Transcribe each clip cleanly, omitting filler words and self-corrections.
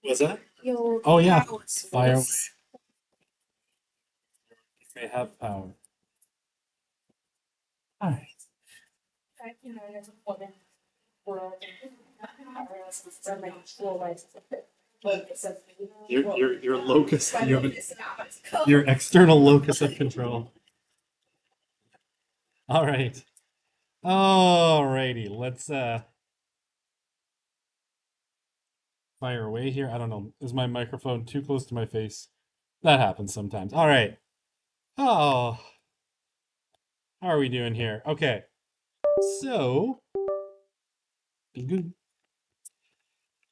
Was that? Oh yeah, fire away. May have power. All right. Your locus, your external locus of control. All right. All righty. Let's fire away here. I don't know. Is my microphone too close to my face? That happens sometimes. All right. Oh, how are we doing here? Okay. So, be good.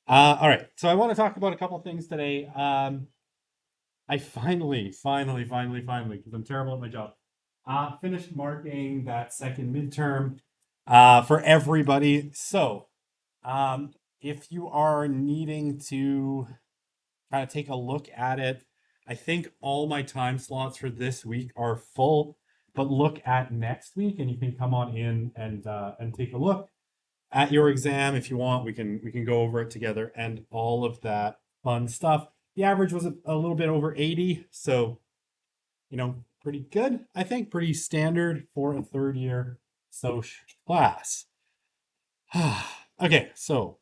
All right. So I want to talk about a couple things today. I finally, because I'm terrible at my job, finished marking that second midterm for everybody. So, if you are needing to kind of take a look at it, I think all my time slots for this week are full. But look at next week, and you can come on in and take a look at your exam if you want. We can go over it together and all of that fun stuff. The average was a little bit over 80, so pretty good. I think pretty standard for a third year SOC class. Okay, so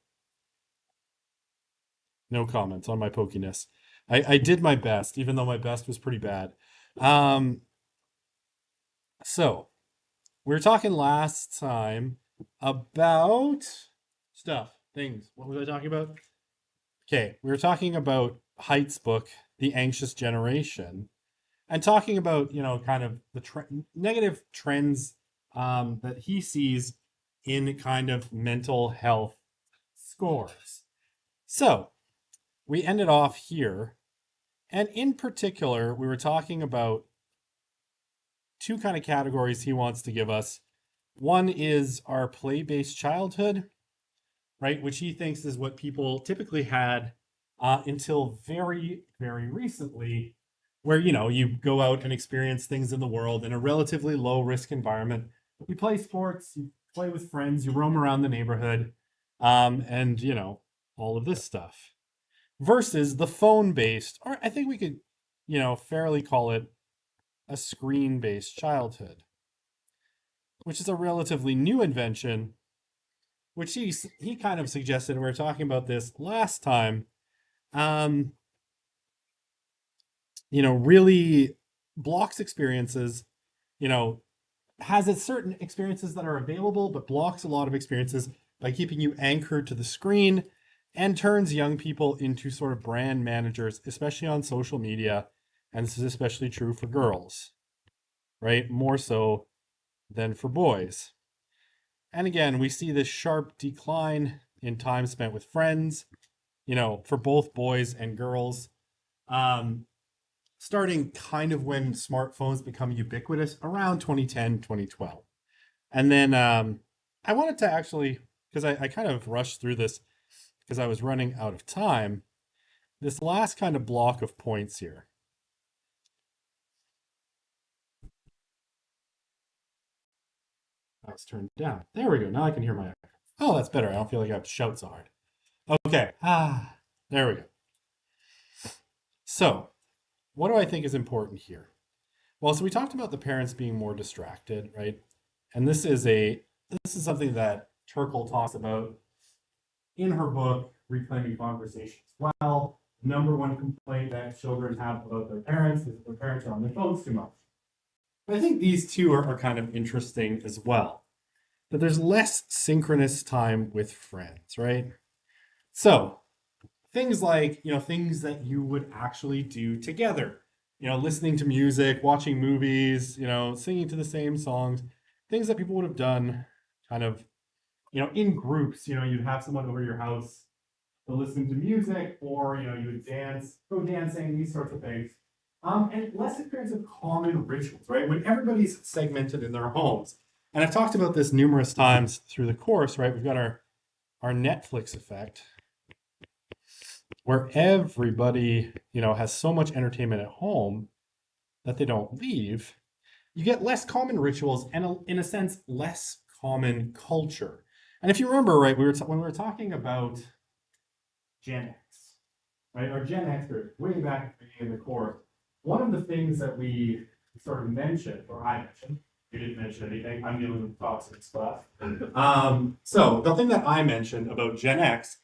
no comments on my pokiness. I did my best, even though my best was pretty bad. So we were talking last time about things. What was I talking about? Okay, we were talking about Haidt's book, The Anxious Generation, and talking about, kind of the negative trends that he sees in kind of mental health scores. So we ended off here, and in particular, we were talking about two kind of categories he wants to give us. One is our play-based childhood, right, which he thinks is what people typically had until very, very recently, where you go out and experience things in the world in a relatively low risk environment. You play sports, you play with friends, you roam around the neighborhood, and all of this stuff. Versus the phone based, or I think we could, fairly call it a screen based childhood, which is a relatively new invention, which he kind of suggested. We were talking about this last time. Um, really blocks experiences, you know, has its certain experiences that are available, but blocks a lot of experiences by keeping you anchored to the screen and turns young people into sort of brand managers, especially on social media. And this is especially true for girls, right? More so than for boys. And again, we see this sharp decline in time spent with friends, for both boys and girls. Um, Starting kind of when smartphones become ubiquitous around 2010, 2012. And then I wanted to actually, because I kind of rushed through this because I was running out of time, this last kind of block of points here. I was turned down. There we go. Now I can hear my echo. Oh, that's better. I don't feel like I have to shout so hard. Okay. There we go. So, what do I think is important here? Well, so we talked about the parents being more distracted, right? And this is something that Turkle talks about in her book, Reclaiming Conversations. Well, number one complaint that children have about their parents is that their parents are on their phones too much. But I think these two are kind of interesting as well. That there's less synchronous time with friends, right? So things like, things that you would actually do together, listening to music, watching movies, singing to the same songs, things that people would have done kind of, in groups. You'd have someone over your house to listen to music, or, you would dance, go dancing, these sorts of things. And less experience of common rituals, right? When everybody's segmented in their homes. And I've talked about this numerous times through the course, right? We've got our Netflix effect, where everybody, has so much entertainment at home that they don't leave. You get less common rituals and, in a sense, less common culture. And if you remember, right, when we were talking about Gen X, right, our Gen Xers, way back at the beginning of the course, one of the things that we sort of mentioned, or I mentioned, you didn't mention anything, I'm dealing with toxic stuff. So the thing that I mentioned about Gen X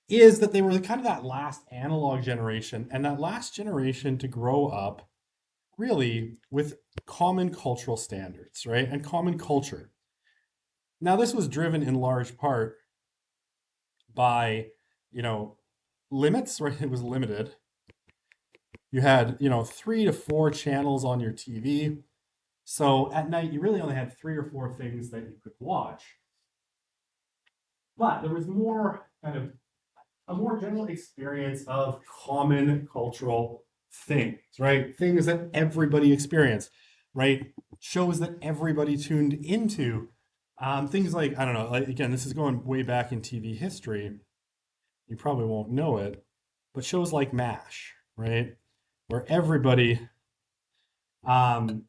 is that they were kind of that last analog generation, and that last generation to grow up really with common cultural standards, right? And common culture. Now, this was driven in large part by, you know, limits, right? It was limited. You had, 3 to 4 channels on your TV. So at night, you really only had 3 or 4 things that you could watch. But there was more kind of a more general experience of common cultural things, right? Things that everybody experienced, right? Shows that everybody tuned into. Things like, I don't know, like, again, this is going way back in TV history. You probably won't know it, but shows like MASH, right? Where everybody,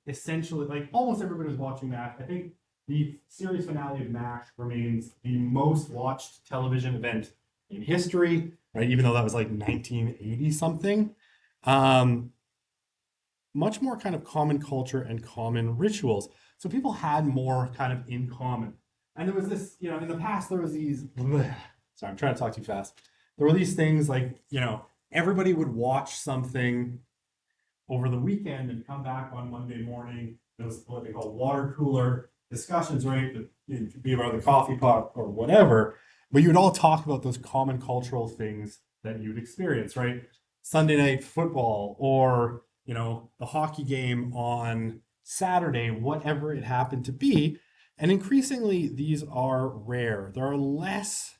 essentially, like almost everybody was watching MASH. I think the series finale of MASH remains the most watched television event in history, right? Even though that was like 1980 something. Much more kind of common culture and common rituals. So people had more kind of in common. And there was this, in the past, there was these, sorry, I'm trying to talk too fast. There were these things like, everybody would watch something over the weekend and come back on Monday morning. It was what they call water cooler discussions, right? It could be about the coffee pot or whatever, but you would all talk about those common cultural things that you'd experience, right? Sunday night football, or the hockey game on Saturday, whatever it happened to be. And increasingly, these are rare. There are less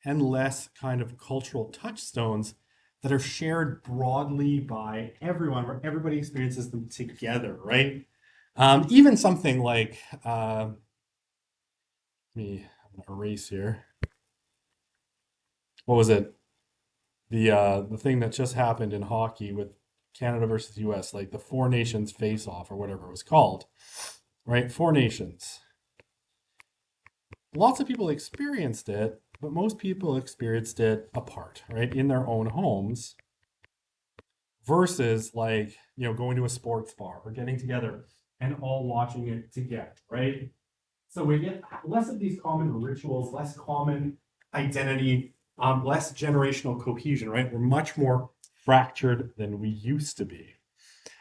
and less kind of cultural touchstones that are shared broadly by everyone, where everybody experiences them together, right? Even something like, I'm gonna erase here. What was it? The thing that just happened in hockey with Canada versus US, like the Four Nations face off or whatever it was called, right? Four Nations. Lots of people experienced it, but most people experienced it apart, right? In their own homes, versus like, going to a sports bar or getting together and all watching it together, right? So we get less of these common rituals, less common identity, less generational cohesion, right? We're much more fractured than we used to be.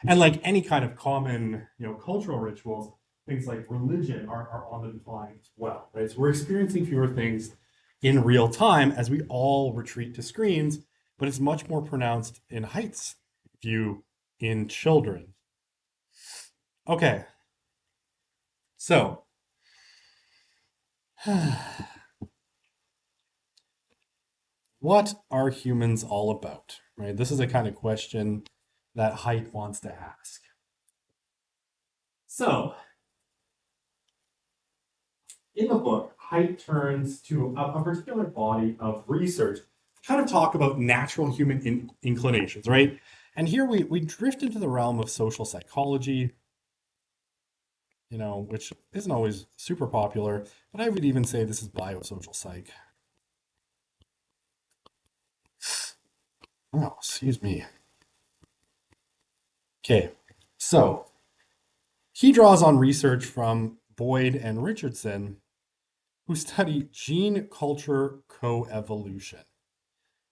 And like any kind of common, cultural rituals, things like religion are on the decline as well, right? So we're experiencing fewer things in real time as we all retreat to screens, but it's much more pronounced in heights view in children. Okay, so what are humans all about, right? This is a kind of question that Haidt wants to ask. So, in the book, Haidt turns to a particular body of research to kind of talk about natural human inclinations, right? And here we drift into the realm of social psychology, which isn't always super popular, but I would even say this is biosocial psych. Oh, excuse me. Okay, so he draws on research from Boyd and Richardson, who study gene culture coevolution,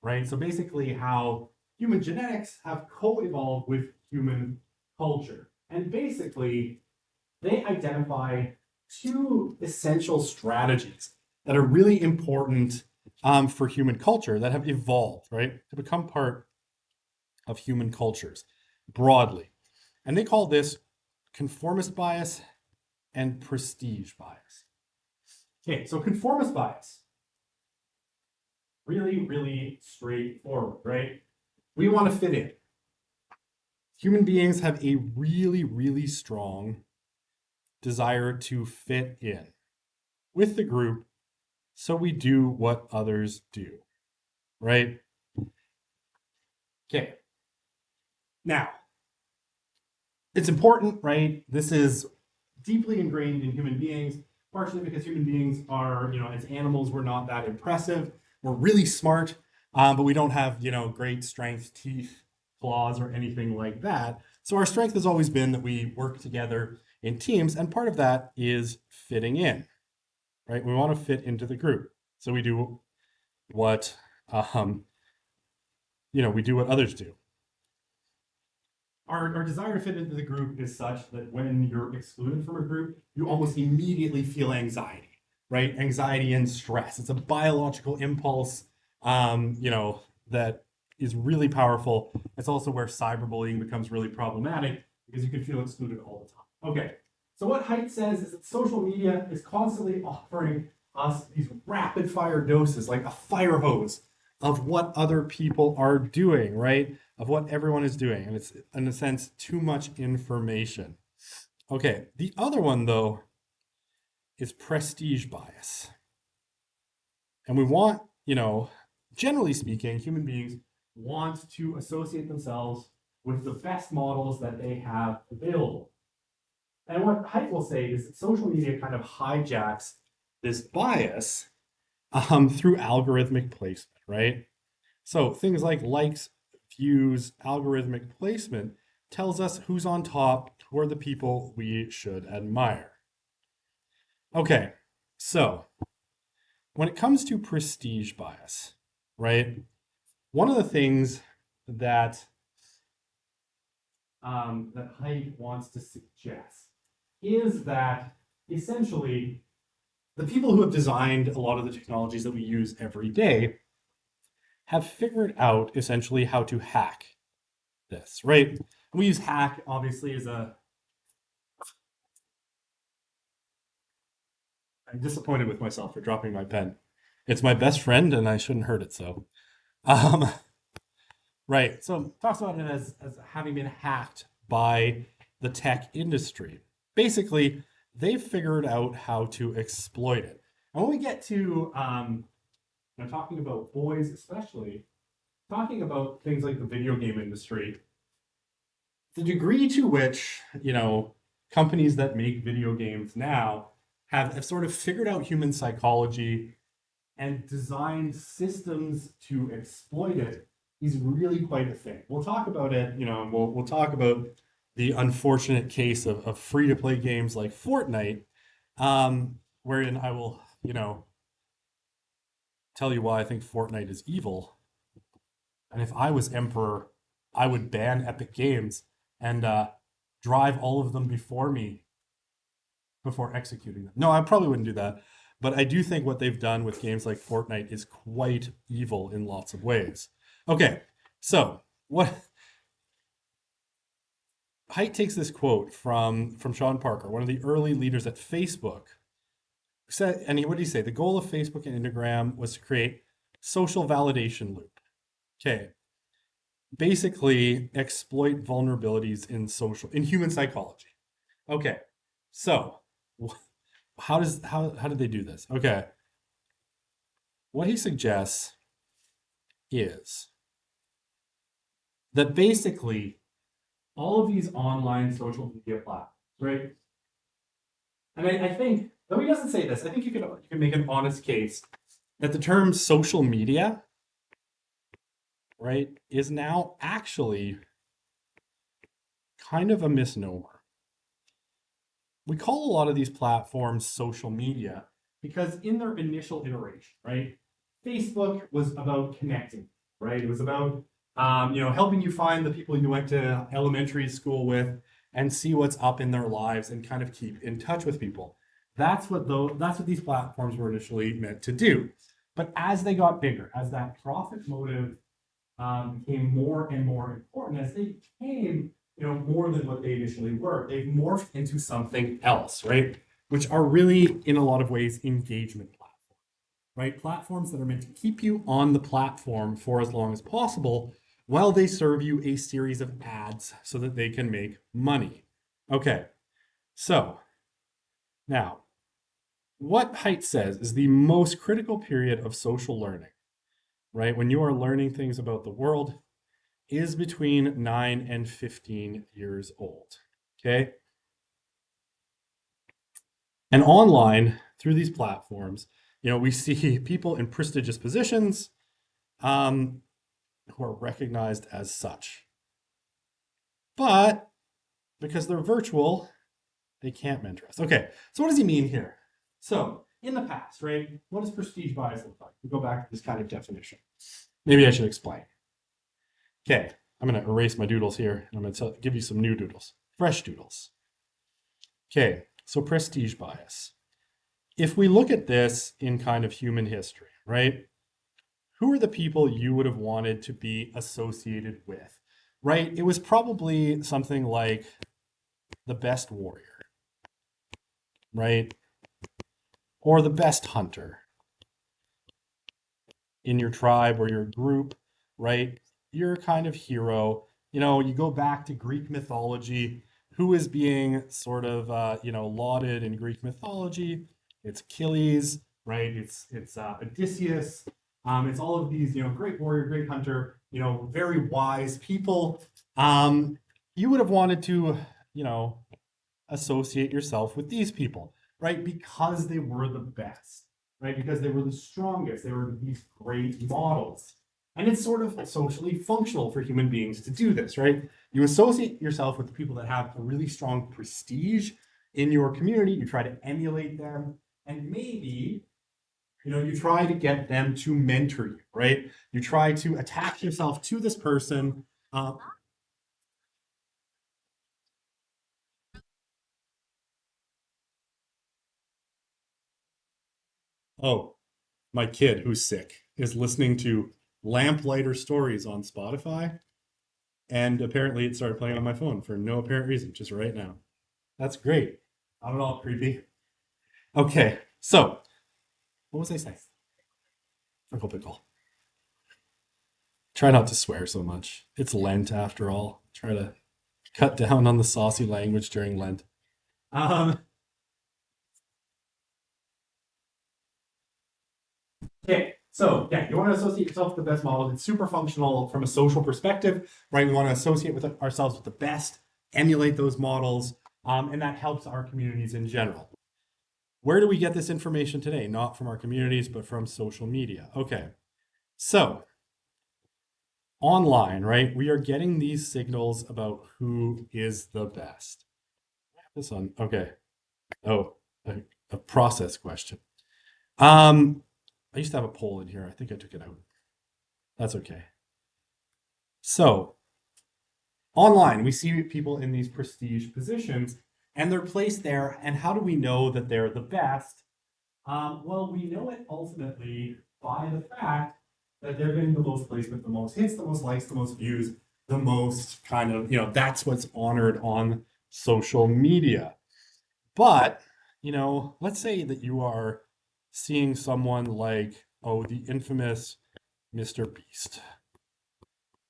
right? So basically, how human genetics have co-evolved with human culture. And basically, they identify 2 essential strategies that are really important for human culture that have evolved, right, to become part of human cultures broadly. And they call this conformist bias and prestige bias. Okay, so conformist bias, really, really straightforward, right? We want to fit in. Human beings have a really, really strong desire to fit in with the group, so we do what others do, right? Okay. Now, it's important, right? This is deeply ingrained in human beings, partially because human beings are, as animals, we're not that impressive. We're really smart, but we don't have, great strength, teeth, claws, or anything like that. So our strength has always been that we work together in teams, and part of that is fitting in, right? We want to fit into the group. So we do what, we do what others do. Our desire to fit into the group is such that when you're excluded from a group, you almost immediately feel anxiety, right? Anxiety and stress. It's a biological impulse, that is really powerful. It's also where cyberbullying becomes really problematic because you can feel excluded all the time. Okay, so what Haidt says is that social media is constantly offering us these rapid fire doses, like a fire hose of what other people are doing, right? Of what everyone is doing. And it's, in a sense, too much information. Okay, the other one, though, is prestige bias. And we want, generally speaking, human beings want to associate themselves with the best models that they have available. And what Haidt will say is that social media kind of hijacks this bias through algorithmic placement, right? So things like likes, views, algorithmic placement tells us who's on top, who are the people we should admire. Okay, so when it comes to prestige bias, right? One of the things that that Haidt wants to suggest is that essentially the people who have designed a lot of the technologies that we use every day have figured out essentially how to hack this, right? We use hack obviously as a. I'm disappointed with myself for dropping my pen. It's my best friend and I shouldn't hurt it so. Um, right. So talks about it as having been hacked by the tech industry. Basically, they've figured out how to exploit it. And when we get to talking about boys especially, talking about things like the video game industry, the degree to which, companies that make video games now have sort of figured out human psychology and designed systems to exploit it is really quite a thing. We'll talk about it, we'll talk about the unfortunate case of free-to-play games like Fortnite, wherein I will, tell you why I think Fortnite is evil. And if I was emperor, I would ban Epic Games and drive all of them before me before executing them. No, I probably wouldn't do that. But I do think what they've done with games like Fortnite is quite evil in lots of ways. Okay, so what Haidt takes this quote from Sean Parker, one of the early leaders at Facebook. Said, and what did he say? The goal of Facebook and Instagram was to create social validation loop. Okay, basically exploit vulnerabilities in human psychology. Okay, so how did they do this? Okay, what he suggests is that basically all of these online social media platforms, right? And I think, though he doesn't say this, I think you can make an honest case that the term social media, right, is now actually kind of a misnomer. We call a lot of these platforms social media because in their initial iteration, right, Facebook was about connecting, right? It was about helping you find the people you went to elementary school with and see what's up in their lives and kind of keep in touch with people. That's what these platforms were initially meant to do. But as they got bigger, as that profit motive became more and more important, as they became more than what they initially were, they've morphed into something else, right? Which are really, in a lot of ways, engagement platforms, right? Platforms that are meant to keep you on the platform for as long as possible, while they serve you a series of ads so that they can make money. Okay, so now what Haidt says is the most critical period of social learning, right? When you are learning things about the world, is between 9 and 15 years old. Okay. And online, through these platforms, we see people in prestigious positions who are recognized as such. But because they're virtual, they can't mentor us. Okay, so what does he mean here? So in the past, right, what does prestige bias look like? We go back to this kind of definition. Maybe I should explain. Okay, I'm going to erase my doodles here, and I'm going to give you some new doodles, fresh doodles. Okay, so prestige bias. If we look at this in kind of human history, right, who are the people you would have wanted to be associated with, right? It was probably something like the best warrior, right? Or the best hunter in your tribe or your group, right? You're a kind of hero. You go back to Greek mythology. Who is being sort of, lauded in Greek mythology? It's Achilles, right? It's Odysseus. It's all of these, great warrior, great hunter, very wise people. You would have wanted to, associate yourself with these people, right? Because they were the best, right? Because they were the strongest. They were these great models. And it's sort of socially functional for human beings to do this, right? You associate yourself with the people that have a really strong prestige in your community. You try to emulate them. And maybe, you try to get them to mentor you, right? You try to attach yourself to this person. Oh, my kid who's sick is listening to Lamplighter Stories on Spotify. And apparently it started playing on my phone for no apparent reason, just right now. That's great. Not at all creepy. Okay, so what was I saying? Pickle, pickle. Try not to swear so much. It's Lent after all. Try to cut down on the saucy language during Lent. Um, okay, so yeah, you want to associate yourself with the best models. It's super functional from a social perspective, right? We want to associate with ourselves with the best, emulate those models, and that helps our communities in general. Where do we get this information today? Not from our communities, but from social media. Okay, so online, right? We are getting these signals about who is the best. This one, okay. Oh, a process question. I used to have a poll in here. I think I took it out. That's okay. So online, we see people in these prestige positions and they're placed there. And how do we know that they're the best? Well, we know it ultimately by the fact that they're getting the most placement, the most hits, the most likes, the most views, the most kind of, that's what's honored on social media. But, let's say that you are seeing someone like, oh, the infamous Mr. Beast,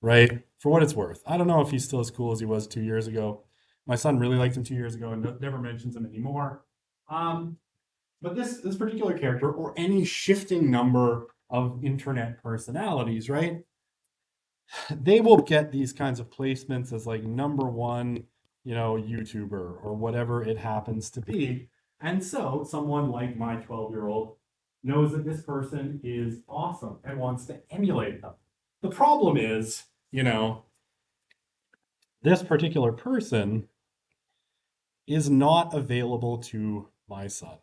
right? For what it's worth. I don't know if he's still as cool as he was 2 years ago. My son really liked him 2 years ago and never mentions him anymore. But this particular character, or any shifting number of internet personalities, right? They will get these kinds of placements as like number one, YouTuber or whatever it happens to be. And so someone like my 12-year-old knows that this person is awesome and wants to emulate them. The problem is, this particular person is not available to my son,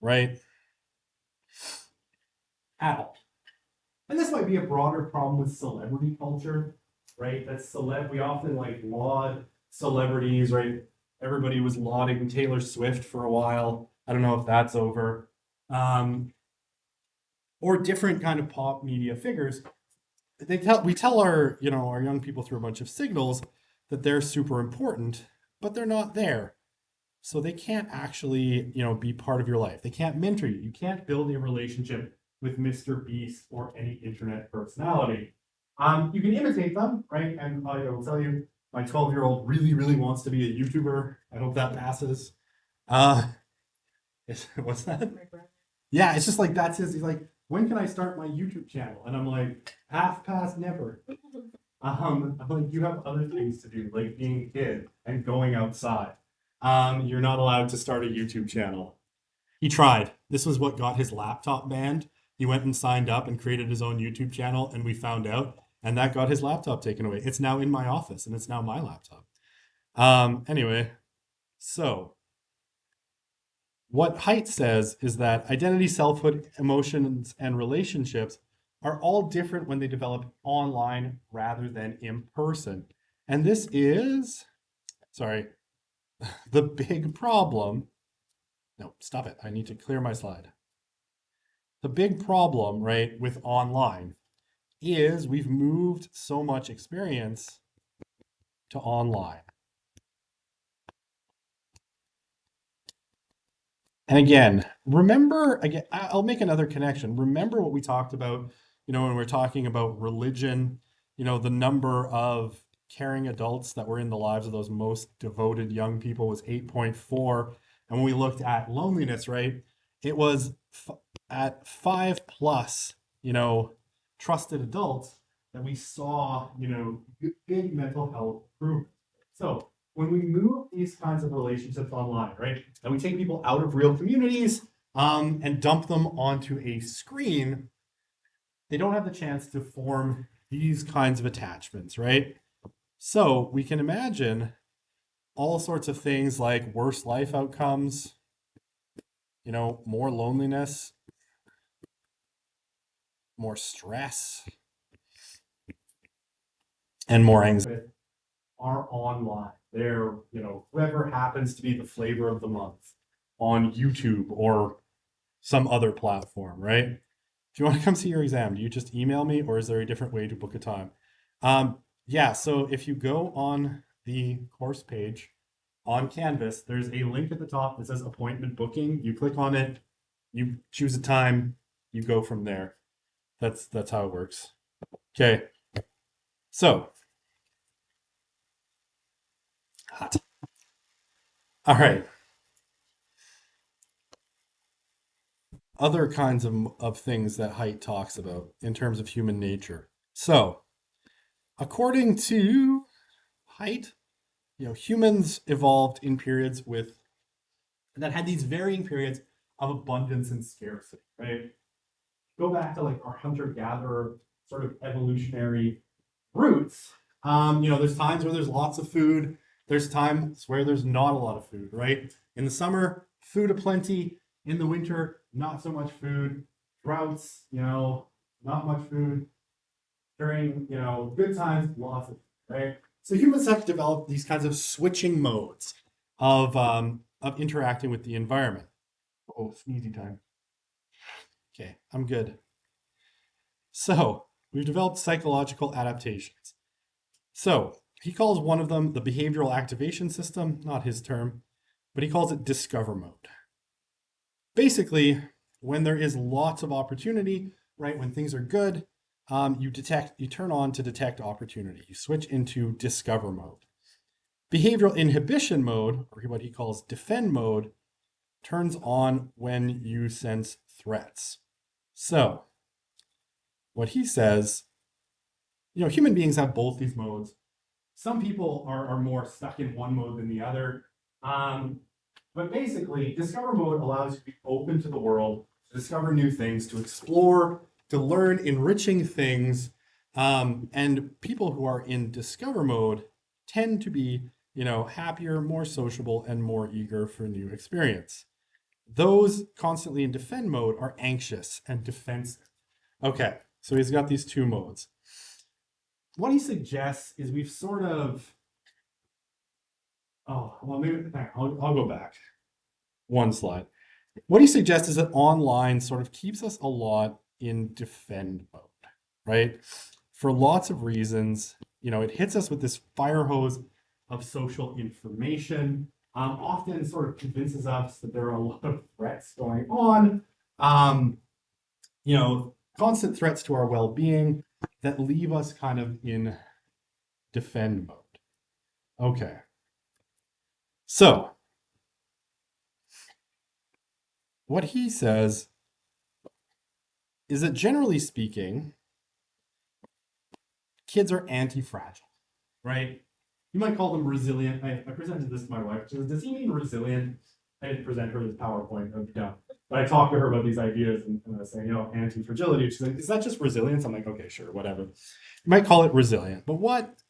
right? At all. And this might be a broader problem with celebrity culture, right? We often like laud celebrities, right? Everybody was lauding Taylor Swift for a while. I don't know if that's over. Or different kind of pop media figures. We tell our young people through a bunch of signals that they're super important, but they're not there. So they can't actually, be part of your life. They can't mentor you. You can't build a relationship with Mr. Beast or any internet personality. You can imitate them, right? And I will tell you, my 12-year-old really, really wants to be a YouTuber. I hope that passes. Uh, what's that? Yeah, it's just like that's his. He's like, when can I start my YouTube channel? And I'm like, half past never. I'm like, you have other things to do, like being a kid and going outside. You're not allowed to start a YouTube channel. He tried. This was what got his laptop banned. He went and signed up and created his own YouTube channel, and we found out, and that got his laptop taken away. It's now in my office, and it's now my laptop. Anyway, so what Haidt says is that identity, selfhood, emotions, and relationships are all different when they develop online rather than in person. And this is, sorry, the big problem. No, stop it. I need to clear my slide. The big problem, right, with online is we've moved so much experience to online. And again, remember, again, I'll make another connection. Remember what we talked about, when we're talking about religion, the number of caring adults that were in the lives of those most devoted young people was 8.4. And when we looked at loneliness, right, it was at 5 plus, trusted adults that we saw, big mental health improvement. So when we move these kinds of relationships online, right, and we take people out of real communities and dump them onto a screen, they don't have the chance to form these kinds of attachments, right? So we can imagine all sorts of things like worse life outcomes, more loneliness, more stress, and more anxiety are online. They're, whoever happens to be the flavor of the month on YouTube or some other platform, right? If you want to come see your exam, do you just email me or is there a different way to book a time? Yeah, so if you go on the course page on Canvas, there's a link at the top that says appointment booking. You click on it, you choose a time, you go from there. That's how it works. Okay. So, hot. All right. Other kinds of things that Haidt talks about in terms of human nature. So, according to Haidt, humans evolved in periods that had these varying periods of abundance and scarcity, right? Go back to like our hunter-gatherer sort of evolutionary roots. There's times where there's lots of food. There's times where there's not a lot of food, right? In the summer, food aplenty. In the winter, not so much food. Droughts, not much food. During, good times, lots of food, right? So humans have developed these kinds of switching modes of interacting with the environment. Oh, sneezy time. Okay, I'm good. So we've developed psychological adaptations. So he calls one of them the behavioral activation system, not his term, but he calls it discover mode. Basically, when there is lots of opportunity, right, when things are good, you turn on to detect opportunity. You switch into discover mode. Behavioral inhibition mode, or what he calls defend mode, turns on when you sense threats. So, what he says, human beings have both these modes. Some people are more stuck in one mode than the other. But basically, discover mode allows you to be open to the world, to discover new things, to explore, to learn enriching things. And people who are in discover mode tend to be, happier, more sociable, and more eager for new experience. Those constantly in defend mode are anxious and defensive. Okay, so he's got these two modes. What he suggests is we've sort of, maybe I'll go back one slide. What he suggests is that online sort of keeps us a lot in defend mode, right? For lots of reasons, it hits us with this fire hose of social information, often sort of convinces us that there are a lot of threats going on, constant threats to our well-being. that leave us kind of in defend mode. Okay. So, what he says is that generally speaking, kids are anti-fragile, right? You might call them resilient. I presented this to my wife. She says, does he mean resilient? I didn't present her this PowerPoint of but I talked to her about these ideas and I was saying, anti-fragility. She's like, is that just resilience? I'm like, okay, sure, whatever. You might call it resilient. But what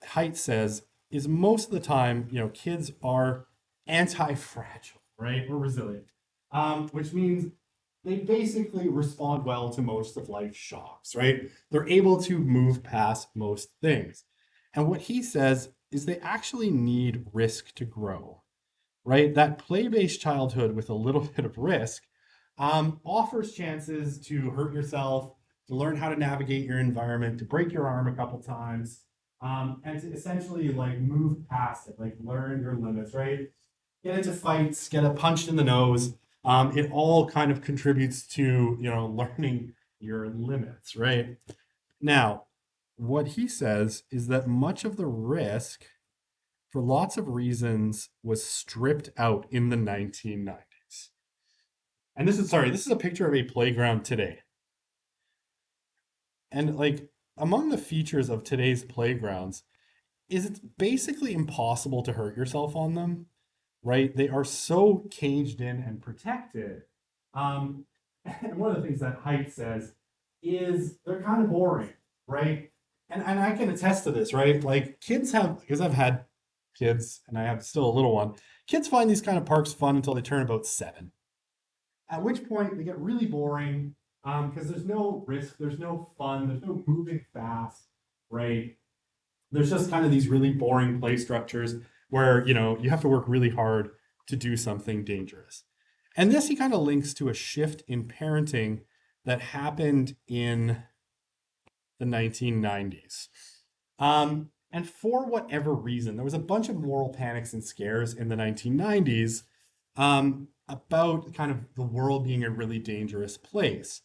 Haidt says is most of the time, kids are anti-fragile, right? Or resilient, which means they basically respond well to most of life's shocks, right? They're able to move past most things. And what he says is they actually need risk to grow, right? That play-based childhood with a little bit of risk offers chances to hurt yourself, to learn how to navigate your environment, to break your arm a couple times, and to essentially like move past it, like learn your limits, right? Get into fights, get punched in the nose. It all kind of contributes to learning your limits, right? Now, what he says is that much of the risk, for lots of reasons, was stripped out in the 1990s. And this is a picture of a playground today. And like among the features of today's playgrounds is it's basically impossible to hurt yourself on them, right? They are so caged in and protected. And one of the things that Haidt says is they're kind of boring, right? And I can attest to this, right? Like kids have, because I've had kids and I have still a little one, kids find these kind of parks fun until they turn about 7. At which point they get really boring because there's no risk, there's no fun, there's no moving fast, right? There's just kind of these really boring play structures where you have to work really hard to do something dangerous. And this he kind of links to a shift in parenting that happened in the 1990s. And for whatever reason, there was a bunch of moral panics and scares in the 1990s about kind of the world being a really dangerous place.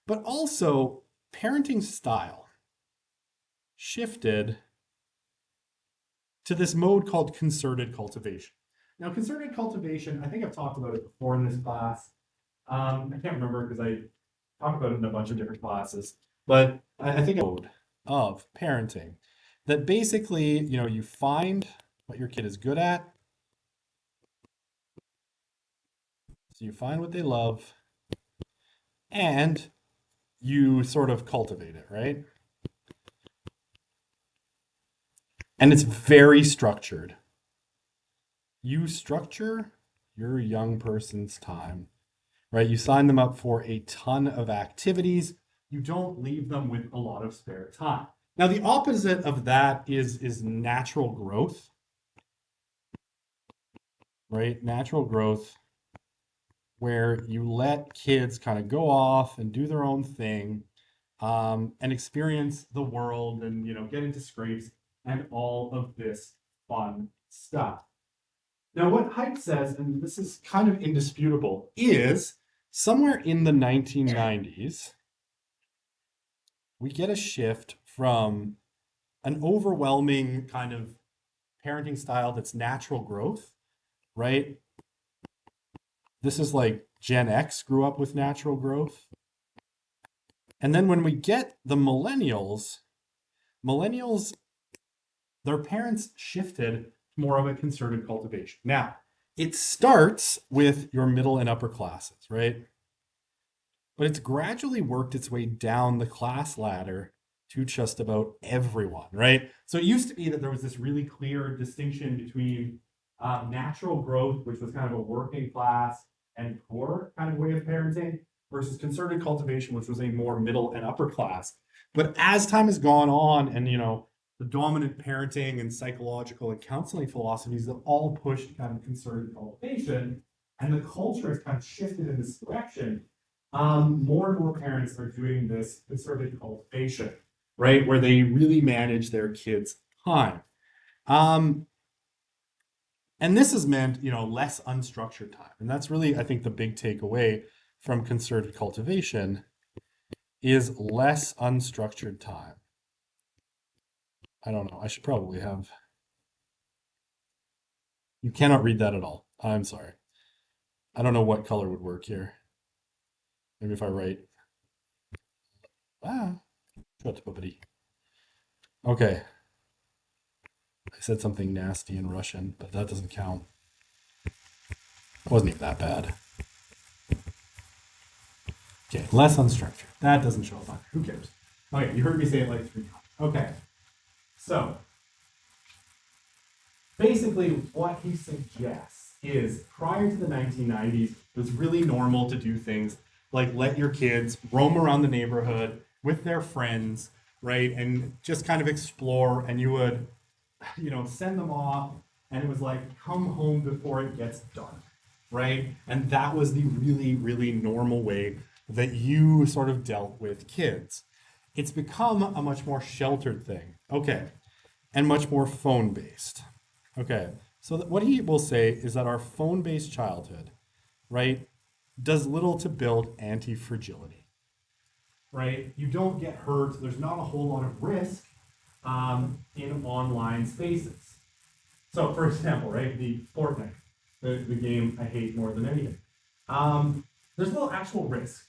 But also, parenting style shifted to this mode called concerted cultivation. Now, concerted cultivation, I think I've talked about it before in this class. I can't remember because I talked about it in a bunch of different classes, but I think a mode of parenting that basically, you find what your kid is good at. So you find what they love and you sort of cultivate it, right? And it's very structured. You structure your young person's time, right? You sign them up for a ton of activities. You don't leave them with a lot of spare time. Now, the opposite of that is natural growth, right? Natural growth, where you let kids kind of go off and do their own thing and experience the world and, get into scrapes and all of this fun stuff. Now, what Haidt says, and this is kind of indisputable, is somewhere in the 1990s, we get a shift from an overwhelming kind of parenting style that's natural growth, right? This is like Gen X grew up with natural growth. And then when we get the millennials, their parents shifted to more of a concerted cultivation. Now, it starts with your middle and upper classes, right? But it's gradually worked its way down the class ladder to just about everyone, right? So it used to be that there was this really clear distinction between natural growth, which was kind of a working class and poor kind of way of parenting, versus concerted cultivation, which was a more middle and upper class. But as time has gone on and, the dominant parenting and psychological and counseling philosophies have all pushed kind of concerted cultivation, and the culture has kind of shifted in this direction. More and more parents are doing this concerted cultivation, right? Where they really manage their kids' time. And this has meant, less unstructured time. And that's really, I think, the big takeaway from concerted cultivation is less unstructured time. I don't know. I should probably have. You cannot read that at all. I'm sorry. I don't know what color would work here. Maybe if I write. Ah, shut up, buddy. Okay. I said something nasty in Russian, but that doesn't count. It wasn't even that bad. Okay, less unstructured. That doesn't show up on here. Who cares? Okay, you heard me say it like 3 times. Okay. So basically what he suggests is prior to the 1990s, it was really normal to do things like let your kids roam around the neighborhood with their friends, right? And just kind of explore, and you would, send them off, and it was like, come home before it gets dark, right? And that was the really, really normal way that you sort of dealt with kids. It's become a much more sheltered thing. Okay. And much more phone based. Okay. So what he will say is that our phone based childhood, right, does little to build anti fragility, right? You don't get hurt. There's not a whole lot of risk in online spaces. So, for example, right, the Fortnite, the game I hate more than anything. There's no actual risk.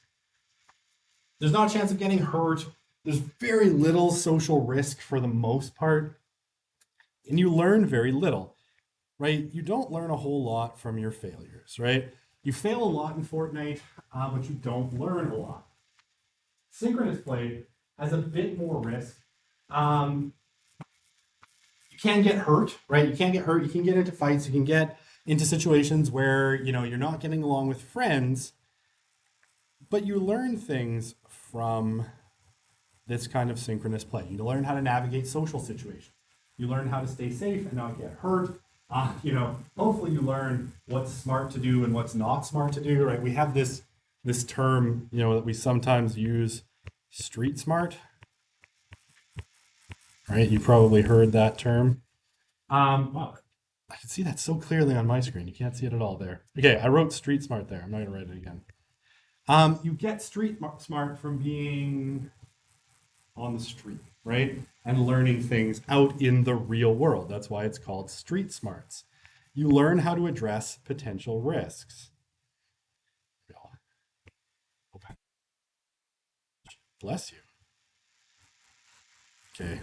There's not a chance of getting hurt. There's very little social risk for the most part. And you learn very little, right? You don't learn a whole lot from your failures, right? You fail a lot in Fortnite, but you don't learn a lot. Synchronous play has a bit more risk. You can get hurt, right? You can get hurt. You can get into fights. You can get into situations where you're not getting along with friends, but you learn things from this kind of synchronous play. You learn how to navigate social situations. You learn how to stay safe and not get hurt. Hopefully you learn what's smart to do and what's not smart to do, right? We have this term, that we sometimes use, street smart, right? You probably heard that term. Wow, I can see that so clearly on my screen. You can't see it at all there. Okay, I wrote street smart there. I'm not gonna write it again. You get street smart from being on the street, right? And learning things out in the real world. That's why it's called street smarts. You learn how to address potential risks. Bless you. Okay.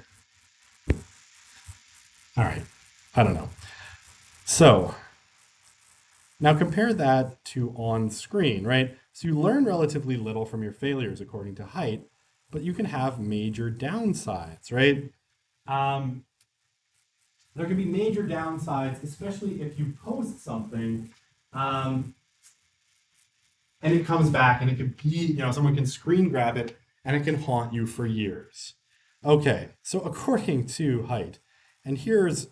All right. I don't know. So now compare that to on screen, right? So you learn relatively little from your failures according to height, but you can have major downsides, right? There can be major downsides, especially if you post something and it comes back and it can be, someone can screen grab it and it can haunt you for years. Okay, so according to height, and here's,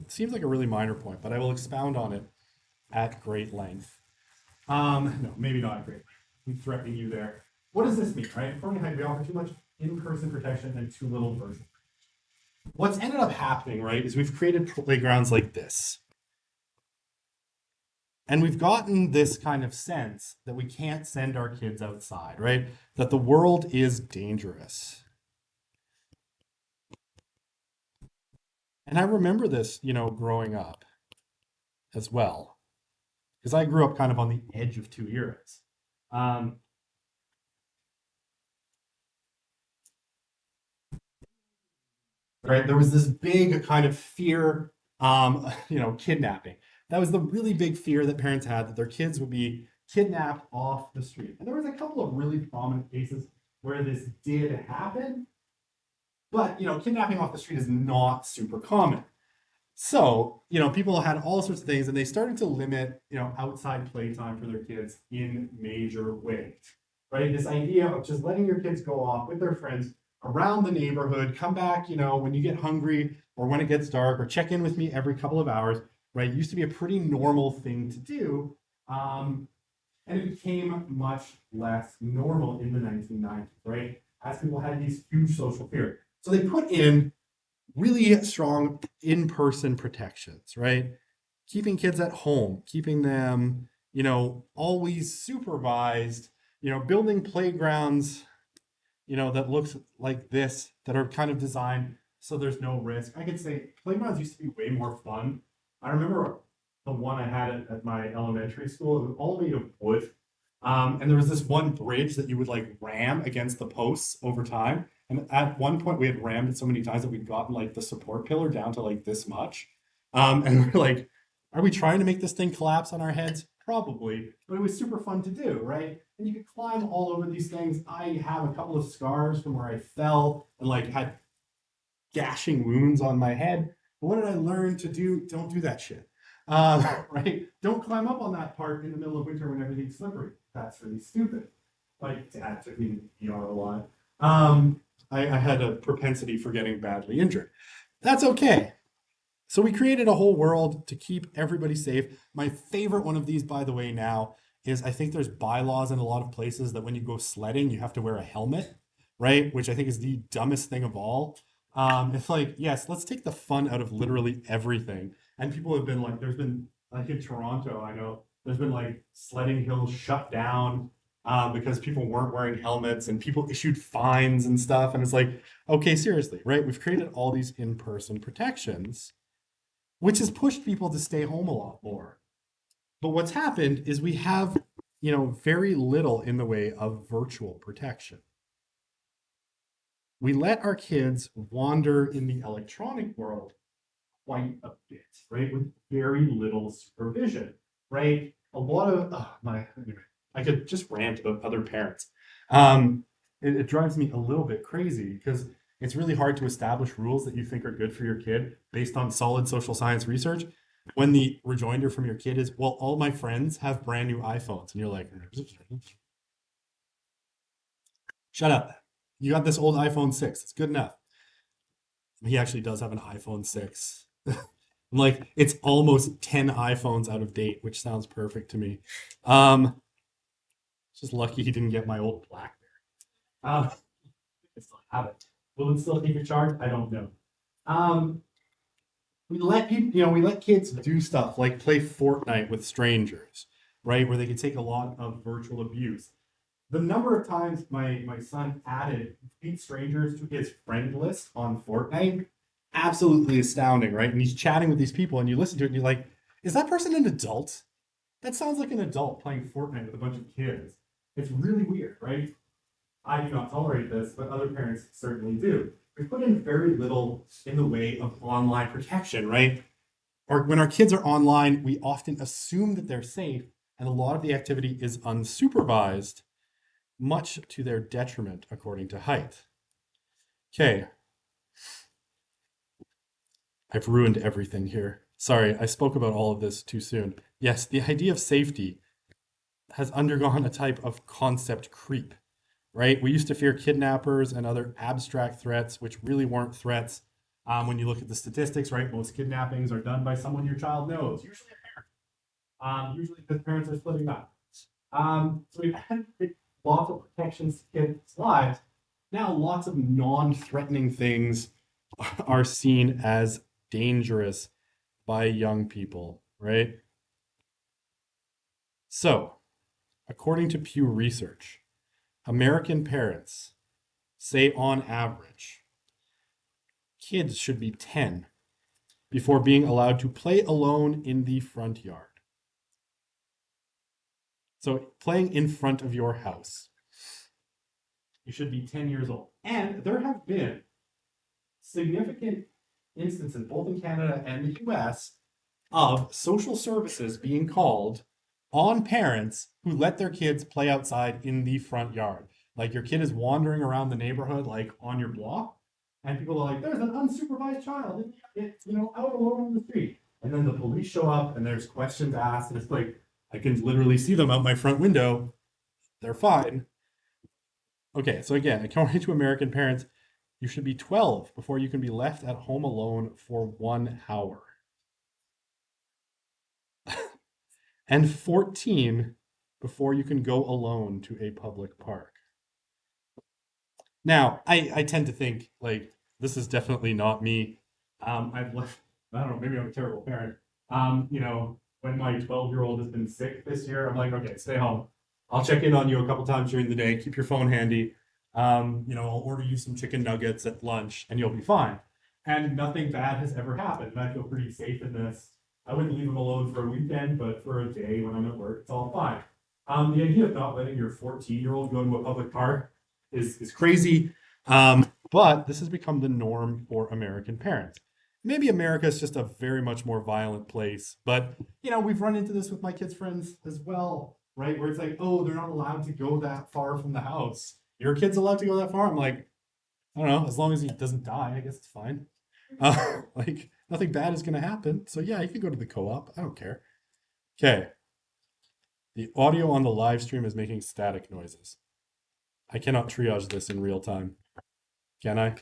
seems like a really minor point, but I will expound on it at great length. No, maybe not at great length. I'm threatening you there. What does this mean, right? According to height, we offer too much in-person protection and too little virtual. What's ended up happening, right, is we've created playgrounds like this. And we've gotten this kind of sense that we can't send our kids outside, right? That the world is dangerous. And I remember this, growing up as well, because I grew up kind of on the edge of two eras. Right, there was this big kind of fear, kidnapping. That was the really big fear that parents had, that their kids would be kidnapped off the street. And there was a couple of really prominent cases where this did happen, but kidnapping off the street is not super common. So, people had all sorts of things and they started to limit, outside playtime for their kids in major ways, right? This idea of just letting your kids go off with their friends around the neighborhood, come back, when you get hungry or when it gets dark, or check in with me every couple of hours, right? It used to be a pretty normal thing to do. And it became much less normal in the 1990s, right? As people had these huge social fears. So they put in really strong in-person protections, right? Keeping kids at home, keeping them, always supervised, building playgrounds that looks like this, that are kind of designed so there's no risk. I could say playgrounds used to be way more fun. I remember the one I had at my elementary school. It was all made of wood. And there was this one bridge that you would like ram against the posts over time. And at one point, we had rammed it so many times that we'd gotten like the support pillar down to like this much. And we're like, are we trying to make this thing collapse on our heads? Probably, but it was super fun to do, right? And you could climb all over these things. I have a couple of scars from where I fell and like had gashing wounds on my head. But what did I learn to do? Don't do that shit. Right? Don't climb up on that part in the middle of winter when everything's slippery. That's really stupid. Like dad took me to the ER a lot. I had a propensity for getting badly injured. That's okay. So we created a whole world to keep everybody safe. My favorite one of these, by the way, now is I think there's bylaws in a lot of places that when you go sledding, you have to wear a helmet, right? Which I think is the dumbest thing of all. It's like, yes, let's take the fun out of literally everything. And people have been like, there's been like in Toronto, I know there's been like sledding hills shut down because people weren't wearing helmets and people issued fines and stuff. And it's like, okay, seriously, right? We've created all these in-person protections, which has pushed people to stay home a lot more. But what's happened is we have, very little in the way of virtual protection. We let our kids wander in the electronic world quite a bit, right? With very little supervision, right? A lot of anyway, I could just rant about other parents. It drives me a little bit crazy because it's really hard to establish rules that you think are good for your kid based on solid social science research when the rejoinder from your kid is, well, all my friends have brand new iPhones. And you're like, shut up. You got this old iPhone 6. It's good enough. He actually does have an iPhone 6. I'm like, it's almost 10 iPhones out of date, which sounds perfect to me. Just lucky he didn't get my old BlackBerry. I still have it. Will it still take a charge? I don't know. We let people, we let kids do stuff like play Fortnite with strangers, right? Where they could take a lot of virtual abuse. The number of times my son added complete strangers to his friend list on Fortnite, absolutely astounding, right? And he's chatting with these people, and you listen to it, and you're like, is that person an adult? That sounds like an adult playing Fortnite with a bunch of kids. It's really weird, right? I do not tolerate this, but other parents certainly do. We put in very little in the way of online protection, right? Or when our kids are online, we often assume that they're safe, and a lot of the activity is unsupervised, much to their detriment, according to Haidt. Okay. I've ruined everything here. Sorry, I spoke about all of this too soon. Yes, the idea of safety has undergone a type of concept creep, right? We used to fear kidnappers and other abstract threats, which really weren't threats. When you look at the statistics, right, most kidnappings are done by someone your child knows, usually a parent. Usually because parents are splitting up. So we've had lots of protections to kids' lives. Now, lots of non-threatening things are seen as dangerous by young people, right? So, according to Pew Research, American parents say on average, kids should be 10 before being allowed to play alone in the front yard. So, playing in front of your house. You should be 10 years old. And there have been significant instances, both in Canada and the US, of social services being called on parents who let their kids play outside in the front yard. Like your kid is wandering around the neighborhood, like on your block, and people are like, "There's an unsupervised child, out alone on the street." And then the police show up, and there's questions asked, and it's like, I can literally see them out my front window. They're fine. Okay, so again, according to American parents, you should be 12 before you can be left at home alone for 1 hour. And 14 before you can go alone to a public park. Now, I tend to think like this is definitely not me. I've left, I don't know, maybe I'm a terrible parent. When my 12-year-old has been sick this year, I'm like, okay, stay home. I'll check in on you a couple times during the day. Keep your phone handy. I'll order you some chicken nuggets at lunch and you'll be fine. And nothing bad has ever happened. And I feel pretty safe in this. I wouldn't leave him alone for a weekend, but for a day when I'm at work, it's all fine. The idea of not letting your 14-year-old go to a public park is crazy. But this has become the norm for American parents. Maybe America is just a very much more violent place, but we've run into this with my kids' friends as well, right? Where it's like, oh, they're not allowed to go that far from the house. Your kid's allowed to go that far? I'm like, I don't know, as long as he doesn't die, I guess it's fine. Like nothing bad is gonna happen. So yeah, you can go to the co-op. I don't care. Okay. The audio on the live stream is making static noises. I cannot triage this in real time. Can I?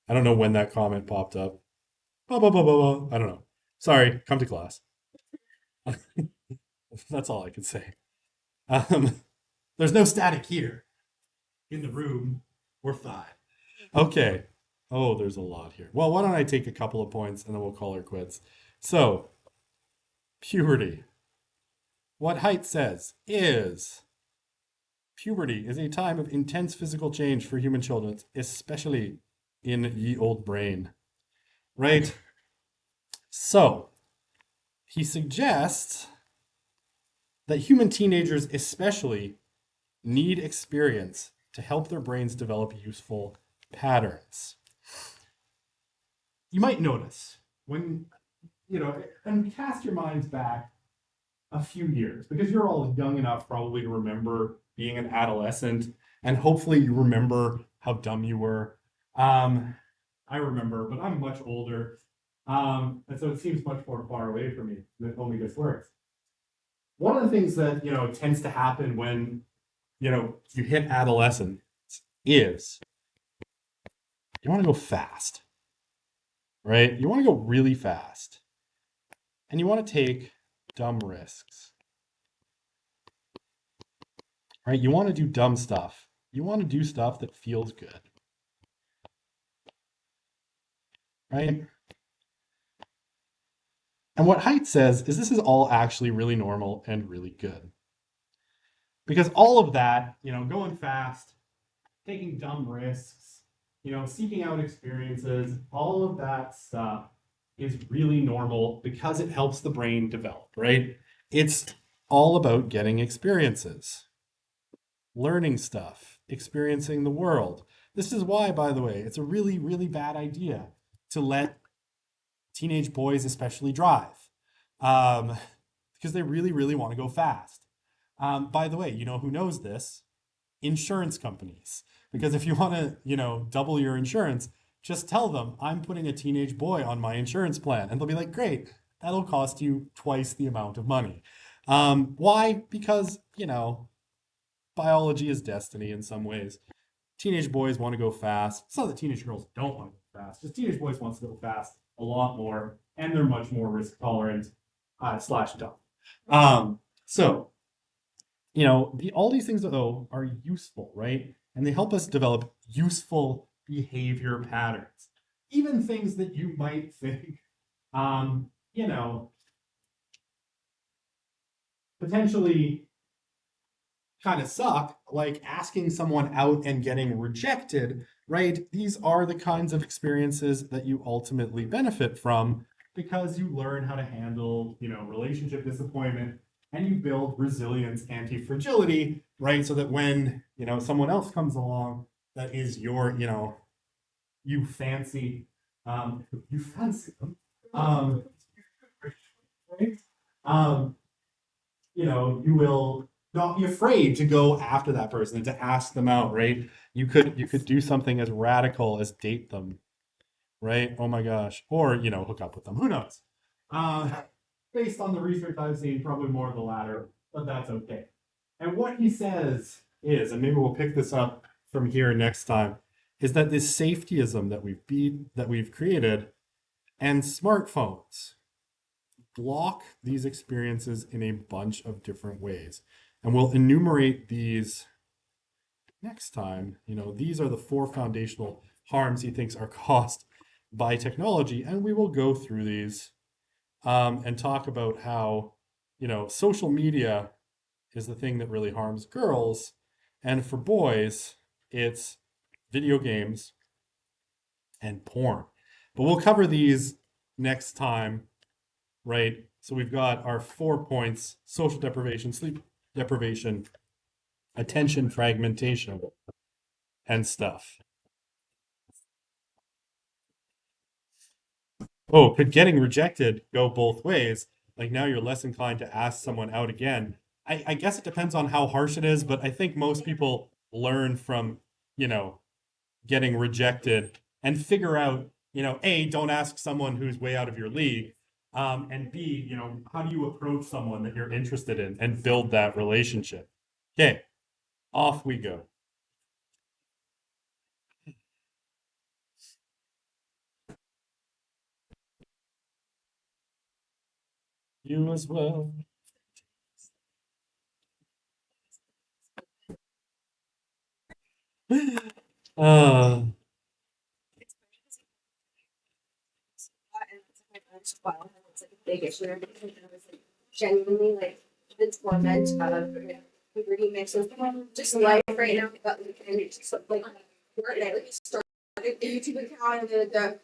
I don't know when that comment popped up. Blah, blah, blah, blah, blah. I don't know. Sorry, come to class. That's all I can say. There's no static here in the room. We're fine. Okay. Oh, there's a lot here. Well, why don't I take a couple of points and then we'll call her quits. So, puberty. What Height says is puberty is a time of intense physical change for human children, especially in ye old brain. Right? So, he suggests that human teenagers, especially, need experience to help their brains develop useful patterns. You might notice when, and cast your minds back a few years, because you're all young enough probably to remember being an adolescent, and hopefully you remember how dumb you were. I remember, but I'm much older. And so it seems much more far away from me. It only gets worse. One of the things that, tends to happen when, you hit adolescence is you want to go fast, right? You want to go really fast. And you want to take dumb risks, right? You want to do dumb stuff. You want to do stuff that feels good, right? And what Haidt says is this is all actually really normal and really good. Because all of that, going fast, taking dumb risks, seeking out experiences, all of that stuff is really normal because it helps the brain develop, right? It's all about getting experiences, learning stuff, experiencing the world. This is why, by the way, it's a really, really bad idea to let teenage boys especially drive, because they really, really want to go fast. By the way, who knows this? Insurance companies. Because if you want to, double your insurance, just tell them I'm putting a teenage boy on my insurance plan. And they'll be like, great, that'll cost you twice the amount of money. Why? Because, biology is destiny in some ways. Teenage boys want to go fast. It's not that teenage girls don't want to go fast. Just teenage boys want to go fast a lot more, and they're much more risk tolerant slash dumb. So, all these things though are useful, right? And they help us develop useful behavior patterns. Even things that you might think, potentially kind of suck, like asking someone out and getting rejected, right? These are the kinds of experiences that you ultimately benefit from because you learn how to handle, relationship disappointment, and you build resilience, anti-fragility, right? So that when, someone else comes along that is your, you fancy, you fancy them, right? You will not be afraid to go after that person and to ask them out, right? You could do something as radical as date them, right? Oh my gosh. Or, hook up with them. Who knows? Based on the research I've seen, probably more of the latter, but that's okay. And what he says is, and maybe we'll pick this up from here next time, is that this safetyism that we've created and smartphones block these experiences in a bunch of different ways. And we'll enumerate these next time. These are the 4 foundational harms he thinks are caused by technology. And we will go through these and talk about how, social media is the thing that really harms girls. And for boys, it's video games and porn. But we'll cover these next time, right? So we've got our 4 points: social deprivation, sleep deprivation, attention fragmentation, and stuff. Oh, could getting rejected go both ways? Like now you're less inclined to ask someone out again. I guess it depends on how harsh it is, but I think most people learn from, getting rejected and figure out, A, don't ask someone who's way out of your league. And B, how do you approach someone that you're interested in and build that relationship? Okay, off we go. You as well. Uh, Well, it's like a big issue. And I was like, genuinely like the torment of puberty mixes just life right now. But and it's just like we're like started a YouTube account and the